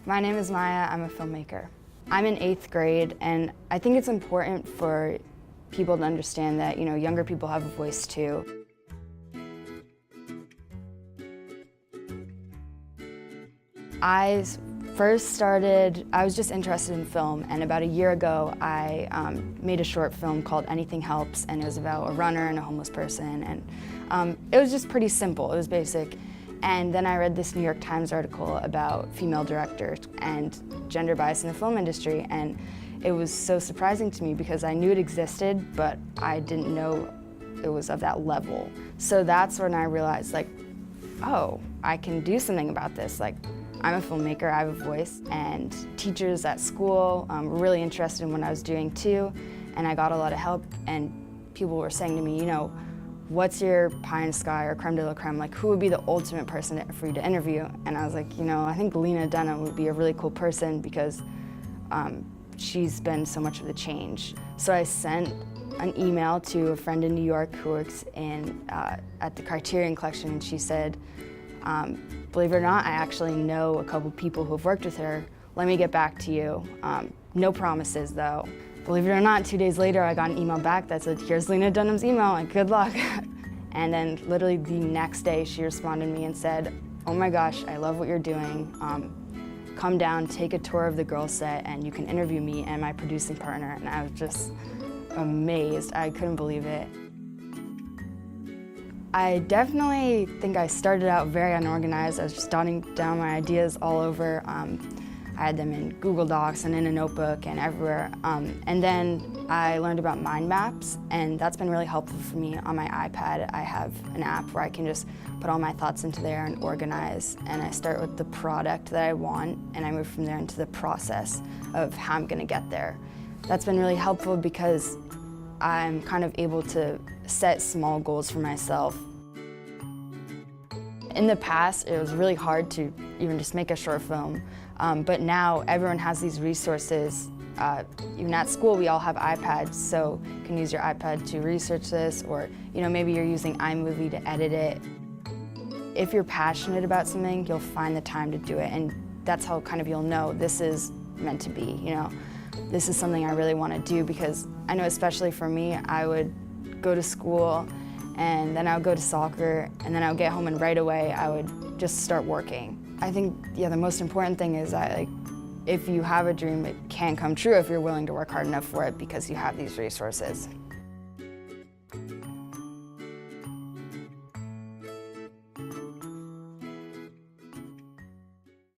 My name is Maya, I'm a filmmaker. I'm in 8th grade, and I think it's important for people to understand that, younger people have a voice too. I was just interested in film, and about a year ago I made a short film called Anything Helps, and it was about a runner and a homeless person, and it was just pretty simple, it was basic. And then I read this New York Times article about female directors and gender bias in the film industry, and it was so surprising to me because I knew it existed, but I didn't know it was of that level. So that's when I realized, oh, I can do something about this. I'm a filmmaker, I have a voice, and teachers at school were really interested in what I was doing too, and I got a lot of help, and people were saying to me, what's your pie in the sky or creme de la creme? Who would be the ultimate person for you to interview? And I was like, I think Lena Dunham would be a really cool person because she's been so much of the change. So I sent an email to a friend in New York who works at the Criterion Collection, and she said, believe it or not, I actually know a couple people who have worked with her. Let me get back to you. No promises though. Believe it or not, 2 days later I got an email back that said, here's Lena Dunham's email, and good luck. And then literally the next day she responded to me and said, oh my gosh, I love what you're doing. Come down, take a tour of the girl set, and you can interview me and my producing partner. And I was just amazed. I couldn't believe it. I definitely think I started out very unorganized. I was just jotting down my ideas all over. I had them in Google Docs and in a notebook and everywhere. And then I learned about mind maps, and that's been really helpful for me. On my iPad, I have an app where I can just put all my thoughts into there and organize. And I start with the product that I want, and I move from there into the process of how I'm gonna get there. That's been really helpful because I'm kind of able to set small goals for myself. In the past, it was really hard to even just make a short film, but now everyone has these resources. Even at school, we all have iPads, so you can use your iPad to research this, or maybe you're using iMovie to edit it. If you're passionate about something, you'll find the time to do it, and that's how you'll know this is meant to be. This is something I really want to do, because I know especially for me, I would go to school, and then I would go to soccer, and then I would get home, and right away I would just start working. I think, the most important thing is that if you have a dream, it can come true if you're willing to work hard enough for it, because you have these resources.